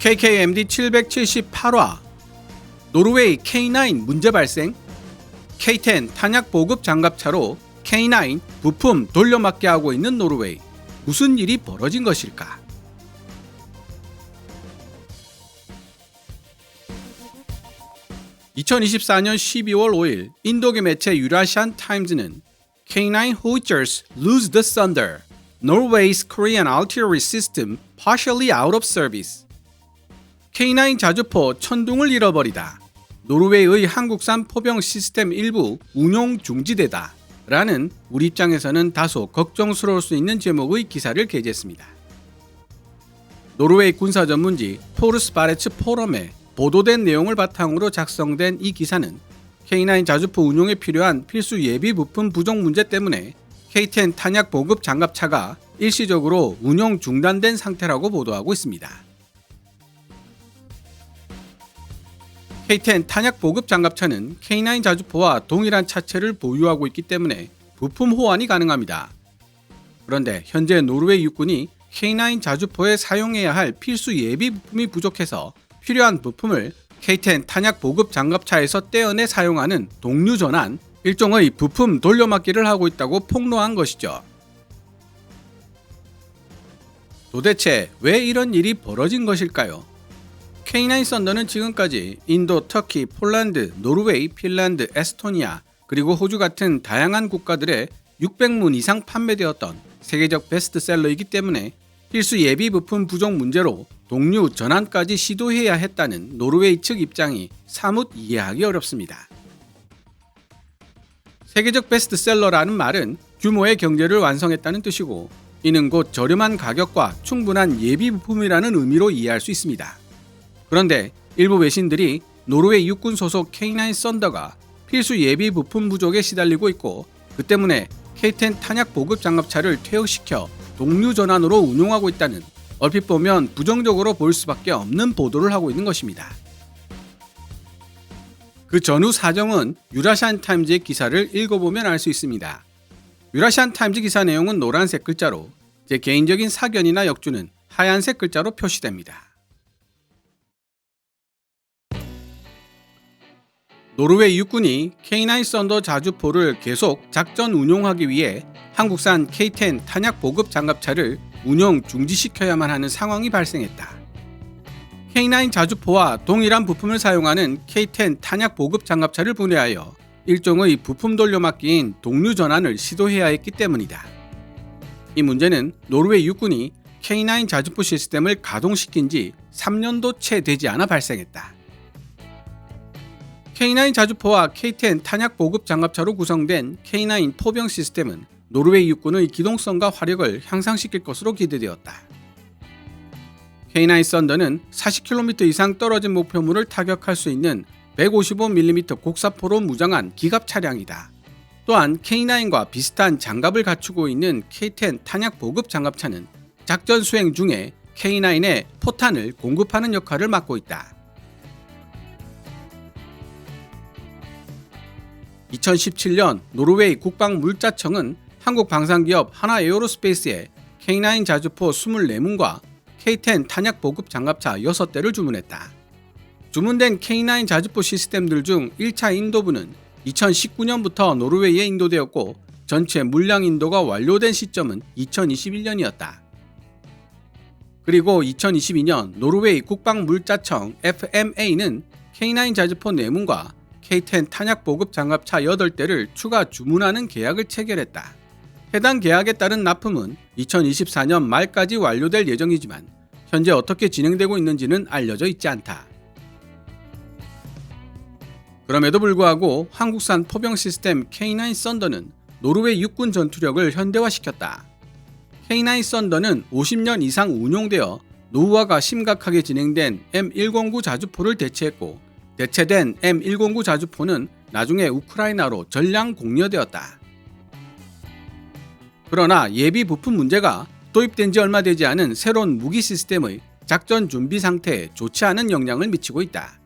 KKMD 778화 노르웨이 K9 문제 발생. K10 탄약 보급 장갑차로 K9 부품 돌려막기 하고 있는 노르웨이. 무슨 일이 벌어진 것일까? (2024년 12월 5일) 인도계 매체 유라시안 타임즈는 K9 Howitzers lose the thunder. Norway's Korean artillery system partially out of service. K9 자주포 천둥을 잃어버리다. 노르웨이의 한국산 포병 시스템 일부 운용 중지되다. 라는 우리 입장에서는 다소 걱정스러울 수 있는 제목의 기사를 게재했습니다. 노르웨이 군사 전문지 포르스바레츠 포럼에 보도된 내용을 바탕으로 작성된 이 기사는 K9 자주포 운용에 필요한 필수 예비 부품 부족 문제 때문에 K10 탄약 보급 장갑차가 일시적으로 운용 중단된 상태라고 보도하고 있습니다. K10 탄약 보급 장갑차는 K9 자주포와 동일한 차체를 보유하고 있기 때문에 부품 호환이 가능합니다. 그런데 현재 노르웨이 육군이 K9 자주포에 사용해야 할 필수 예비 부품이 부족해서 필요한 부품을 K10 탄약 보급 장갑차에서 떼어내 사용하는 동류 전환, 일종의 부품 돌려막기를 하고 있다고 폭로한 것이죠. 도대체 왜 이런 일이 벌어진 것일까요? K9 썬더는 지금까지 인도, 터키, 폴란드, 노르웨이, 핀란드, 에스토니아, 그리고 호주 같은 다양한 국가들에 600문 이상 판매되었던 세계적 베스트셀러이기 때문에 필수 예비 부품 부족 문제로 동류 전환까지 시도해야 했다는 노르웨이 측 입장이 사뭇 이해하기 어렵습니다. 세계적 베스트셀러라는 말은 규모의 경제를 완성했다는 뜻이고, 이는 곧 저렴한 가격과 충분한 예비 부품이라는 의미로 이해할 수 있습니다. 그런데 일부 외신들이 노르웨이 육군 소속 K9 썬더가 필수 예비 부품 부족에 시달리고 있고, 그 때문에 K10 탄약 보급 장갑차를 퇴역시켜 동류 전환으로 운용하고 있다는, 얼핏 보면 부정적으로 보일 수밖에 없는 보도를 하고 있는 것입니다. 그 전후 사정은 유라시안 타임즈의 기사를 읽어보면 알 수 있습니다. 유라시안 타임즈 기사 내용은 노란색 글자로, 제 개인적인 사견이나 역주는 하얀색 글자로 표시됩니다. 노르웨이 육군이 K9 썬더 자주포를 계속 작전 운용하기 위해 한국산 K10 탄약 보급 장갑차를 운용 중지시켜야만 하는 상황이 발생했다. K9 자주포와 동일한 부품을 사용하는 K10 탄약 보급 장갑차를 분해하여 일종의 부품 돌려막기인 동류 전환을 시도해야 했기 때문이다. 이 문제는 노르웨이 육군이 K9 자주포 시스템을 가동시킨 지 3년도 채 되지 않아 발생했다. K9 자주포와 K10 탄약 보급 장갑차로 구성된 K9 포병 시스템은 노르웨이 육군의 기동성과 화력을 향상시킬 것으로 기대되었다. K9 썬더는 40km 이상 떨어진 목표물을 타격할 수 있는 155mm 곡사포로 무장한 기갑 차량이다. 또한 K9과 비슷한 장갑을 갖추고 있는 K10 탄약 보급 장갑차는 작전 수행 중에 K9에 포탄을 공급하는 역할을 맡고 있다. 2017년 노르웨이 국방물자청은 한국 방산기업 하나에어로스페이스에 K9 자주포 24문과 K10 탄약 보급 장갑차 6대를 주문했다. 주문된 K9 자주포 시스템들 중 1차 인도부는 2019년부터 노르웨이에 인도되었고, 전체 물량 인도가 완료된 시점은 2021년이었다. 그리고 2022년 노르웨이 국방물자청 FMA는 K9 자주포 4문과 K10 탄약 보급 장갑차 8대를 추가 주문하는 계약을 체결했다. 해당 계약에 따른 납품은 2024년 말까지 완료될 예정이지만 현재 어떻게 진행되고 있는지는 알려져 있지 않다. 그럼에도 불구하고 한국산 포병 시스템 K9 썬더는 노르웨이 육군 전투력을 현대화시켰다. K9 썬더는 50년 이상 운용되어 노후화가 심각하게 진행된 M109 자주포를 대체했고, 대체된 M109 자주포는 나중에 우크라이나로 전량 공여되었다. 그러나 예비 부품 문제가 도입된 지 얼마 되지 않은 새로운 무기 시스템의 작전 준비 상태에 좋지 않은 영향을 미치고 있다.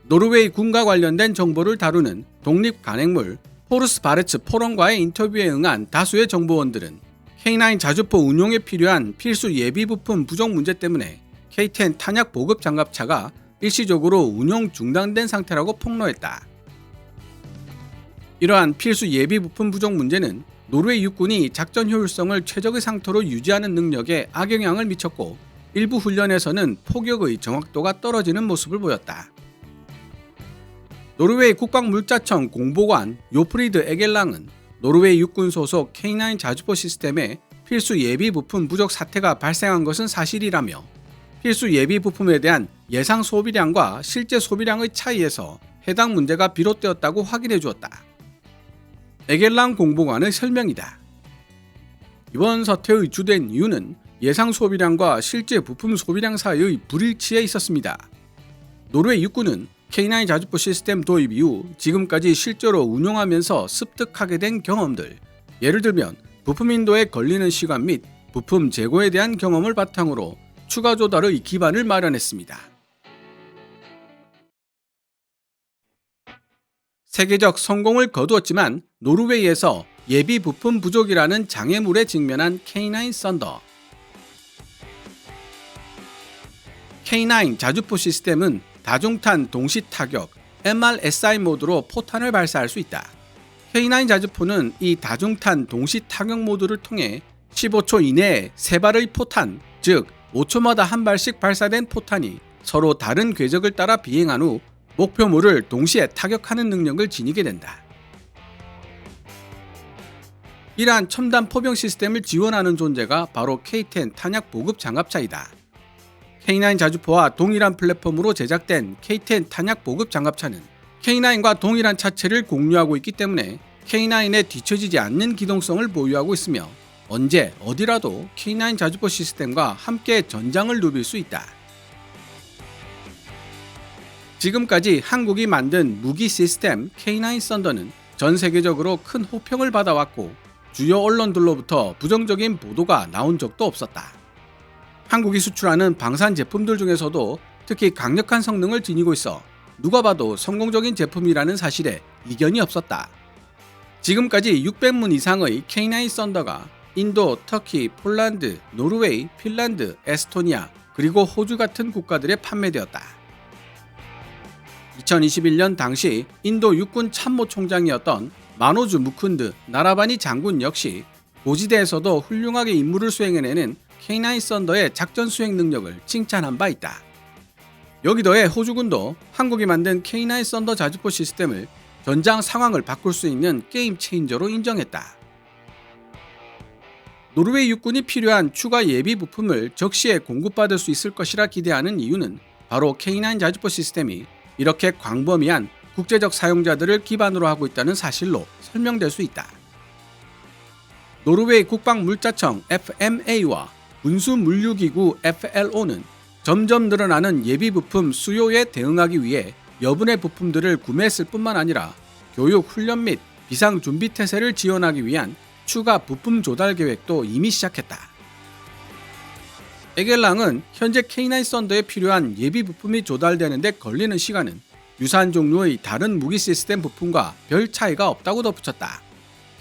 노르웨이 군과 관련된 정보를 다루는 독립간행물 포르스바레츠 포럼과의 인터뷰에 응한 다수의 정보원들은 K9 자주포 운용에 필요한 필수 예비 부품 부족 문제 때문에 K-10 탄약 보급 장갑차가 일시적으로 운용 중단된 상태라고 폭로했다. 이러한 필수 예비 부품 부족 문제는 노르웨이 육군이 작전 효율성을 최적의 상태로 유지하는 능력에 악영향을 미쳤고 일부 훈련에서는 포격의 정확도가 떨어지는 모습을 보였다. 노르웨이 국방물자청 공보관 요프리드 에겔랑은 노르웨이 육군 소속 K9 자주포 시스템의 필수 예비 부품 부족 사태가 발생한 것은 사실이라며 필수 예비 부품에 대한 예상 소비량과 실제 소비량의 차이에서 해당 문제가 비롯되었다고 확인해 주었다. 에겔랑 공보관의 설명이다. 이번 사태의 주된 이유는 예상 소비량과 실제 부품 소비량 사이의 불일치에 있었습니다. 노르웨이 육군은 K9 자주포 시스템 도입 이후 지금까지 실제로 운용하면서 습득하게 된 경험들, 예를 들면 부품 인도에 걸리는 시간 및 부품 재고에 대한 경험을 바탕으로 추가 조달의 기반을 마련했습니다. 세계적 성공을 거두었지만 노르웨이에서 예비 부품 부족이라는 장애물에 직면한 K9 썬더. K9 자주포 시스템은 다중탄 동시 타격 MRSI 모드로 포탄을 발사할 수 있다. K9 자주포는 이 다중탄 동시 타격 모드를 통해 15초 이내에 3발의 포탄, 즉 5초마다 한 발씩 발사된 포탄이 서로 다른 궤적을 따라 비행한 후 목표물을 동시에 타격하는 능력을 지니게 된다. 이러한 첨단 포병 시스템을 지원하는 존재가 바로 K-10 탄약 보급 장갑차이다. K9 자주포와 동일한 플랫폼으로 제작된 K-10 탄약 보급 장갑차는 K9과 동일한 차체를 공유하고 있기 때문에 K9에 뒤처지지 않는 기동성을 보유하고 있으며 언제 어디라도 K9 자주포 시스템과 함께 전장을 누빌 수 있다. 지금까지 한국이 만든 무기 시스템 K9 썬더는 전 세계적으로 큰 호평을 받아왔고 주요 언론들로부터 부정적인 보도가 나온 적도 없었다. 한국이 수출하는 방산 제품들 중에서도 특히 강력한 성능을 지니고 있어 누가 봐도 성공적인 제품이라는 사실에 이견이 없었다. 지금까지 600문 이상의 K9 썬더가 인도, 터키, 폴란드, 노르웨이, 핀란드, 에스토니아, 그리고 호주 같은 국가들에 판매되었다. 2021년 당시 인도 육군 참모총장이었던 마노주 무쿤드 나라바니 장군 역시 고지대에서도 훌륭하게 임무를 수행해내는 K9 썬더의 작전 수행 능력을 칭찬한 바 있다. 여기더해 호주군도 한국이 만든 K9 썬더 자주포 시스템을 전장 상황을 바꿀 수 있는 게임 체인저로 인정했다. 노르웨이 육군이 필요한 추가 예비 부품을 적시에 공급받을 수 있을 것이라 기대하는 이유는 바로 K9 자주포 시스템이 이렇게 광범위한 국제적 사용자들을 기반으로 하고 있다는 사실로 설명될 수 있다. 노르웨이 국방물자청 FMA와 군수물류기구 FLO는 점점 늘어나는 예비부품 수요에 대응하기 위해 여분의 부품들을 구매했을 뿐만 아니라 교육, 훈련 및 비상준비태세를 지원하기 위한 추가 부품 조달 계획도 이미 시작했다. 에겔랑은 현재 K9 썬더에 필요한 예비부품이 조달되는 데 걸리는 시간은 유사한 종류의 다른 무기 시스템 부품과 별 차이가 없다고 덧붙였다.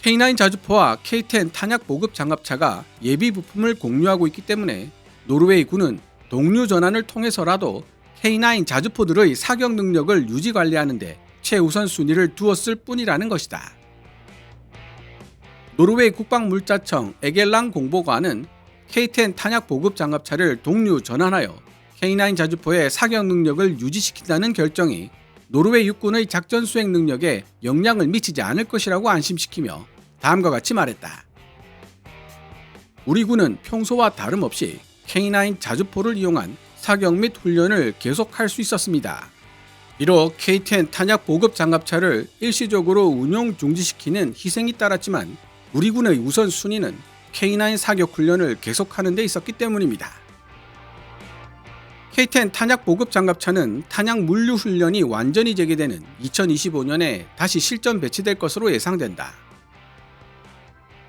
K9 자주포와 K-10 탄약 보급 장갑차가 예비 부품을 공유하고 있기 때문에 노르웨이 군은 동류 전환을 통해서라도 K9 자주포들의 사격 능력을 유지 관리하는 데 최우선 순위를 두었을 뿐이라는 것이다. 노르웨이 국방물자청 에겔랑 공보관은 K-10 탄약 보급 장갑차를 동류 전환하여 K9 자주포의 사격 능력을 유지시킨다는 결정이 노르웨이 육군의 작전 수행 능력에 영향을 미치지 않을 것이라고 안심시키며 다음과 같이 말했다. 우리 군은 평소와 다름없이 K9 자주포를 이용한 사격 및 훈련을 계속할 수 있었습니다. 비록 K-10 탄약 보급 장갑차를 일시적으로 운용 중지시키는 희생이 따랐지만 우리 군의 우선순위는 K9 사격 훈련을 계속하는 데 있었기 때문입니다. K-10 탄약 보급 장갑차는 탄약 물류 훈련이 완전히 재개되는 2025년에 다시 실전 배치될 것으로 예상된다.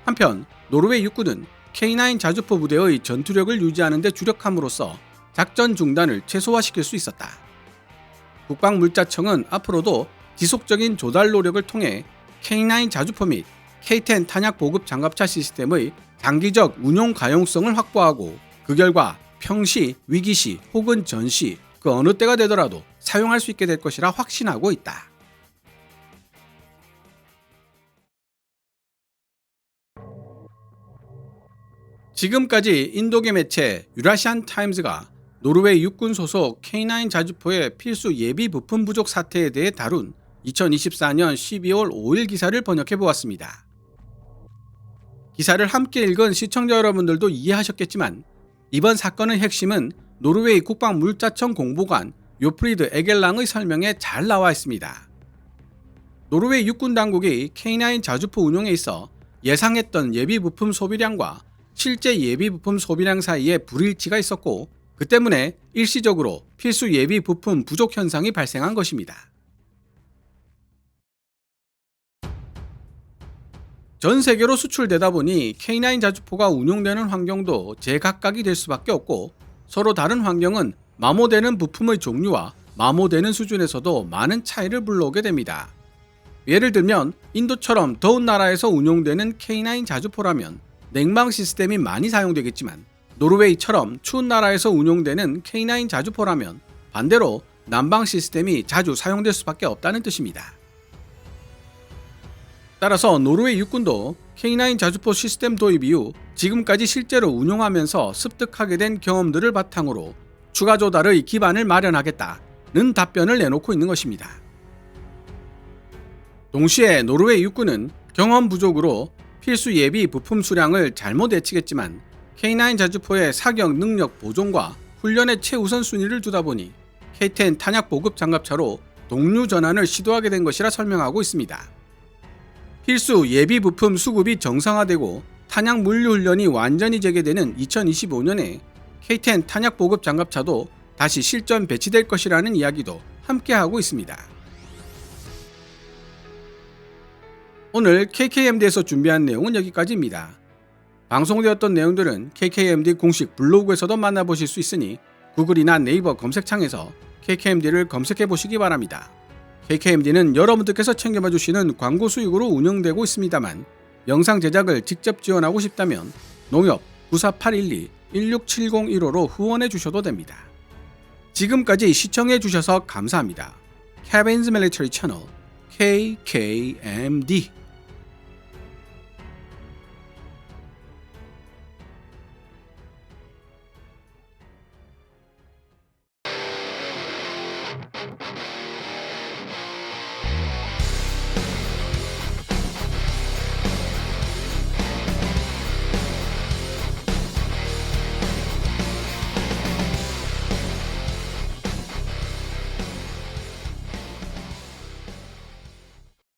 한편 노르웨이 육군은 K9 자주포 부대의 전투력을 유지하는 데 주력함으로써 작전 중단을 최소화시킬 수 있었다. 국방물자청은 앞으로도 지속적인 조달 노력을 통해 K9 자주포 및 K-10 탄약 보급 장갑차 시스템의 장기적 운용 가용성을 확보하고 그 결과 평시, 위기시 혹은 전시 그 어느 때가 되더라도 사용할 수 있게 될 것이라 확신하고 있다. 지금까지 인도계 매체 유라시안 타임즈가 노르웨이 육군 소속 K9 자주포의 필수 예비 부품 부족 사태에 대해 다룬 2024년 12월 5일 기사를 번역해 보았습니다. 기사를 함께 읽은 시청자 여러분들도 이해하셨겠지만 이번 사건의 핵심은 노르웨이 국방물자청 공보관 요프리드 에겔랑의 설명에 잘 나와 있습니다. 노르웨이 육군 당국이 K9 자주포 운용에 있어 예상했던 예비 부품 소비량과 실제 예비 부품 소비량 사이에 불일치가 있었고 그 때문에 일시적으로 필수 예비 부품 부족 현상이 발생한 것입니다. 전 세계로 수출되다 보니 K9 자주포가 운용되는 환경도 제각각이 될 수밖에 없고 서로 다른 환경은 마모되는 부품의 종류와 마모되는 수준에서도 많은 차이를 불러오게 됩니다. 예를 들면 인도처럼 더운 나라에서 운용되는 K9 자주포라면 냉방 시스템이 많이 사용되겠지만 노르웨이처럼 추운 나라에서 운용되는 K9 자주포라면 반대로 난방 시스템이 자주 사용될 수밖에 없다는 뜻입니다. 따라서 노르웨이 육군도 K9 자주포 시스템 도입 이후 지금까지 실제로 운용하면서 습득하게 된 경험들을 바탕으로 추가 조달의 기반을 마련하겠다는 답변을 내놓고 있는 것입니다. 동시에 노르웨이 육군은 경험 부족으로 필수 예비 부품 수량을 잘못 예측했지만 K9 자주포의 사격 능력 보존과 훈련의 최우선 순위를 두다 보니 K10 탄약 보급 장갑차로 동류 전환을 시도하게 된 것이라 설명하고 있습니다. 필수 예비 부품 수급이 정상화되고 탄약 물류 훈련이 완전히 재개되는 2025년에 K10 탄약 보급 장갑차도 다시 실전 배치될 것이라는 이야기도 함께하고 있습니다. 오늘 KKMD에서 준비한 내용은 여기까지입니다. 방송되었던 내용들은 KKMD 공식 블로그에서도 만나보실 수 있으니 구글이나 네이버 검색창에서 KKMD를 검색해 보시기 바랍니다. KKMD는 여러분들께서 챙겨봐 주시는 광고 수익으로 운영되고 있습니다만 영상 제작을 직접 지원하고 싶다면 농협 9481216701호로 후원해 주셔도 됩니다. 지금까지 시청해 주셔서 감사합니다. Kevin's Military Channel KKMD